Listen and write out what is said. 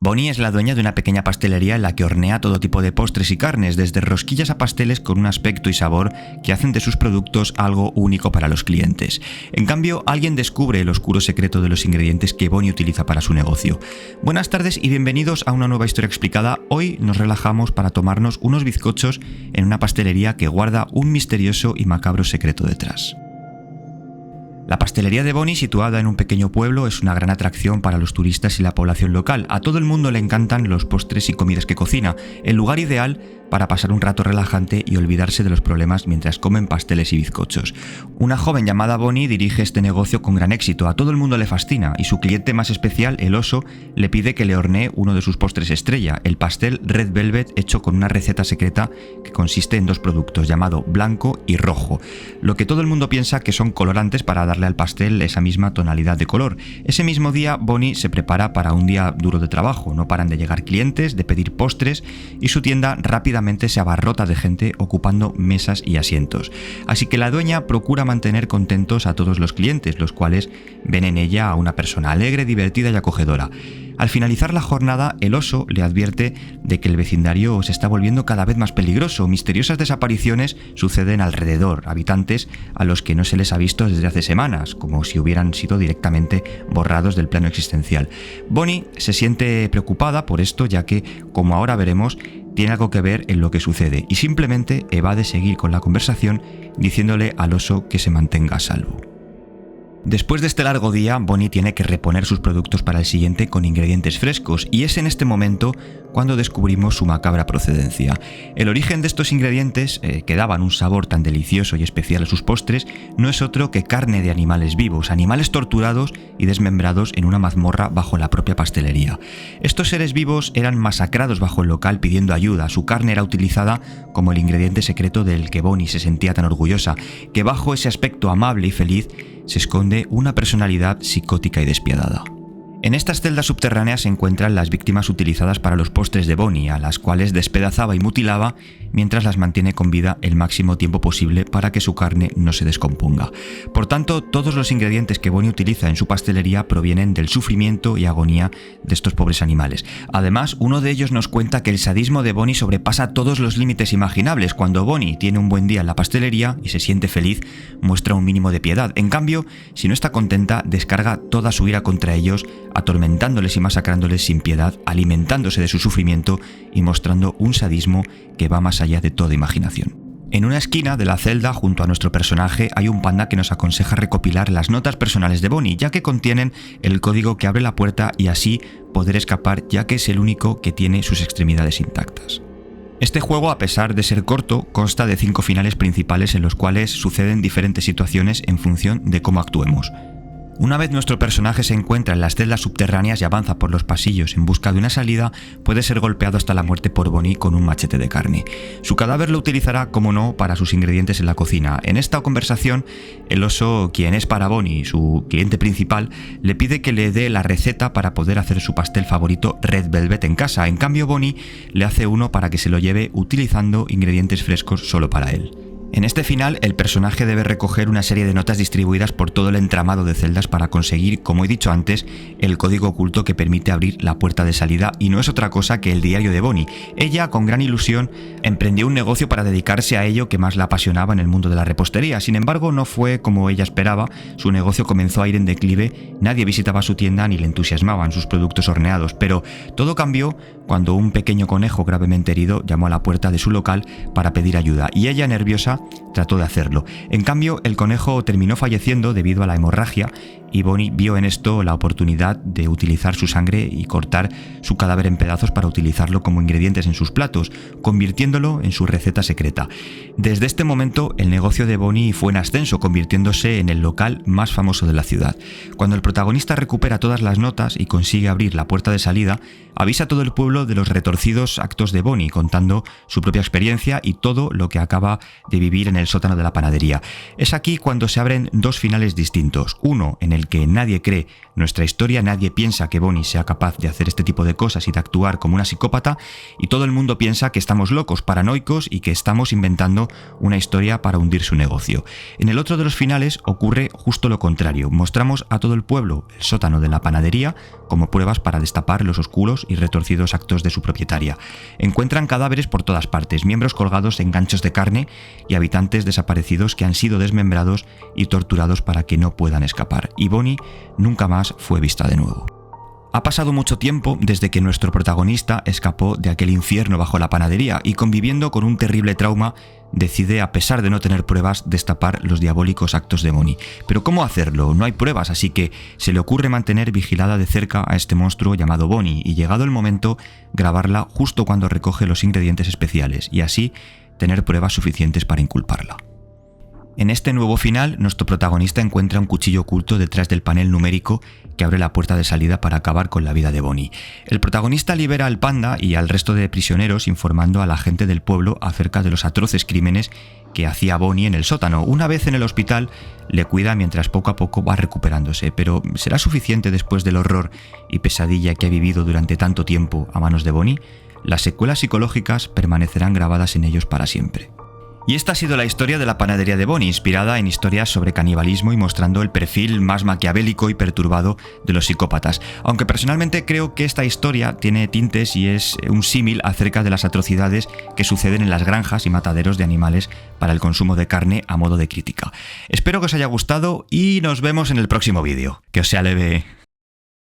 Bonnie es la dueña de una pequeña pastelería en la que hornea todo tipo de postres y carnes, desde rosquillas a pasteles con un aspecto y sabor que hacen de sus productos algo único para los clientes. En cambio, alguien descubre el oscuro secreto de los ingredientes que Bonnie utiliza para su negocio. Buenas tardes y bienvenidos a una nueva historia explicada. Hoy nos relajamos para tomarnos unos bizcochos en una pastelería que guarda un misterioso y macabro secreto detrás. La pastelería de Bonnie, situada en un pequeño pueblo, es una gran atracción para los turistas y la población local. A todo el mundo le encantan los postres y comidas que cocina, el lugar ideal para pasar un rato relajante y olvidarse de los problemas mientras comen pasteles y bizcochos. Una joven llamada Bonnie dirige este negocio con gran éxito, a todo el mundo le fascina y su cliente más especial, el oso, le pide que le hornee uno de sus postres estrella, el pastel Red Velvet hecho con una receta secreta que consiste en dos productos llamado blanco y rojo, lo que todo el mundo piensa que son colorantes para darle al pastel esa misma tonalidad de color. Ese mismo día Bonnie se prepara para un día duro de trabajo, no paran de llegar clientes, de pedir postres y su tienda rápidamente se abarrota de gente ocupando mesas y asientos. Así que la dueña procura mantener contentos a todos los clientes, los cuales ven en ella a una persona alegre, divertida y acogedora. Al finalizar la jornada, el oso le advierte de que el vecindario se está volviendo cada vez más peligroso. Misteriosas desapariciones suceden alrededor, habitantes a los que no se les ha visto desde hace semanas, como si hubieran sido directamente borrados del plano existencial. Bonnie se siente preocupada por esto, ya que, como ahora veremos, tiene algo que ver en lo que sucede y simplemente evade seguir con la conversación diciéndole al oso que se mantenga a salvo. Después de este largo día, Bonnie tiene que reponer sus productos para el siguiente con ingredientes frescos y es en este momento cuando descubrimos su macabra procedencia. El origen de estos ingredientes, que daban un sabor tan delicioso y especial a sus postres, no es otro que carne de animales vivos, animales torturados y desmembrados en una mazmorra bajo la propia pastelería. Estos seres vivos eran masacrados bajo el local pidiendo ayuda. Su carne era utilizada como el ingrediente secreto del que Bonnie se sentía tan orgullosa, que bajo ese aspecto amable y feliz se esconde una personalidad psicótica y despiadada. En estas celdas subterráneas se encuentran las víctimas utilizadas para los postres de Bonnie, a las cuales despedazaba y mutilaba mientras las mantiene con vida el máximo tiempo posible para que su carne no se descomponga. Por tanto, todos los ingredientes que Bonnie utiliza en su pastelería provienen del sufrimiento y agonía de estos pobres animales. Además, uno de ellos nos cuenta que el sadismo de Bonnie sobrepasa todos los límites imaginables. Cuando Bonnie tiene un buen día en la pastelería y se siente feliz, muestra un mínimo de piedad. En cambio, si no está contenta, descarga toda su ira contra ellos, atormentándoles y masacrándoles sin piedad, alimentándose de su sufrimiento y mostrando un sadismo que va más allá de toda imaginación. En una esquina de la celda, junto a nuestro personaje, hay un panda que nos aconseja recopilar las notas personales de Bonnie, ya que contienen el código que abre la puerta y así poder escapar, ya que es el único que tiene sus extremidades intactas. Este juego, a pesar de ser corto, consta de 5 finales principales en los cuales suceden diferentes situaciones en función de cómo actuemos. Una vez nuestro personaje se encuentra en las celdas subterráneas y avanza por los pasillos en busca de una salida, puede ser golpeado hasta la muerte por Bonnie con un machete de carne. Su cadáver lo utilizará, como no, para sus ingredientes en la cocina. En esta conversación, el oso, quien es para Bonnie su cliente principal, le pide que le dé la receta para poder hacer su pastel favorito Red Velvet en casa. En cambio, Bonnie le hace uno para que se lo lleve utilizando ingredientes frescos solo para él. En este final, el personaje debe recoger una serie de notas distribuidas por todo el entramado de celdas para conseguir, como he dicho antes, el código oculto que permite abrir la puerta de salida, y no es otra cosa que el diario de Bonnie. Ella, con gran ilusión, emprendió un negocio para dedicarse a ello que más la apasionaba en el mundo de la repostería. Sin embargo, no fue como ella esperaba. Su negocio comenzó a ir en declive, nadie visitaba su tienda ni le entusiasmaban sus productos horneados, pero todo cambió cuando un pequeño conejo gravemente herido llamó a la puerta de su local para pedir ayuda, y ella, nerviosa, trató de hacerlo. En cambio, el conejo terminó falleciendo debido a la hemorragia y Bonnie vio en esto la oportunidad de utilizar su sangre y cortar su cadáver en pedazos para utilizarlo como ingredientes en sus platos, convirtiéndolo en su receta secreta. Desde este momento, el negocio de Bonnie fue en ascenso, convirtiéndose en el local más famoso de la ciudad. Cuando el protagonista recupera todas las notas y consigue abrir la puerta de salida, avisa a todo el pueblo de los retorcidos actos de Bonnie, contando su propia experiencia y todo lo que acaba de vivir vivir en el sótano de la panadería. Es aquí cuando se abren dos finales distintos. Uno en el que nadie cree nuestra historia, nadie piensa que Bonnie sea capaz de hacer este tipo de cosas y de actuar como una psicópata, y todo el mundo piensa que estamos locos, paranoicos y que estamos inventando una historia para hundir su negocio. En el otro de los finales ocurre justo lo contrario. Mostramos a todo el pueblo el sótano de la panadería como pruebas para destapar los oscuros y retorcidos actos de su propietaria. Encuentran cadáveres por todas partes, miembros colgados en ganchos de carne y habitantes desaparecidos que han sido desmembrados y torturados para que no puedan escapar. Y Bonnie nunca más fue vista de nuevo. Ha pasado mucho tiempo desde que nuestro protagonista escapó de aquel infierno bajo la panadería y, conviviendo con un terrible trauma, decide, a pesar de no tener pruebas, destapar los diabólicos actos de Bonnie. Pero ¿cómo hacerlo? No hay pruebas, así que se le ocurre mantener vigilada de cerca a este monstruo llamado Bonnie y, llegado el momento, grabarla justo cuando recoge los ingredientes especiales y así tener pruebas suficientes para inculparla. En este nuevo final, nuestro protagonista encuentra un cuchillo oculto detrás del panel numérico que abre la puerta de salida para acabar con la vida de Bonnie. El protagonista libera al panda y al resto de prisioneros, informando a la gente del pueblo acerca de los atroces crímenes que hacía Bonnie en el sótano. Una vez en el hospital, le cuida mientras poco a poco va recuperándose, pero ¿será suficiente después del horror y pesadilla que ha vivido durante tanto tiempo a manos de Bonnie? Las secuelas psicológicas permanecerán grabadas en ellos para siempre. Y esta ha sido la historia de la panadería de Bonnie, inspirada en historias sobre canibalismo y mostrando el perfil más maquiavélico y perturbado de los psicópatas. Aunque personalmente creo que esta historia tiene tintes y es un símil acerca de las atrocidades que suceden en las granjas y mataderos de animales para el consumo de carne a modo de crítica. Espero que os haya gustado y nos vemos en el próximo vídeo. Que os sea leve.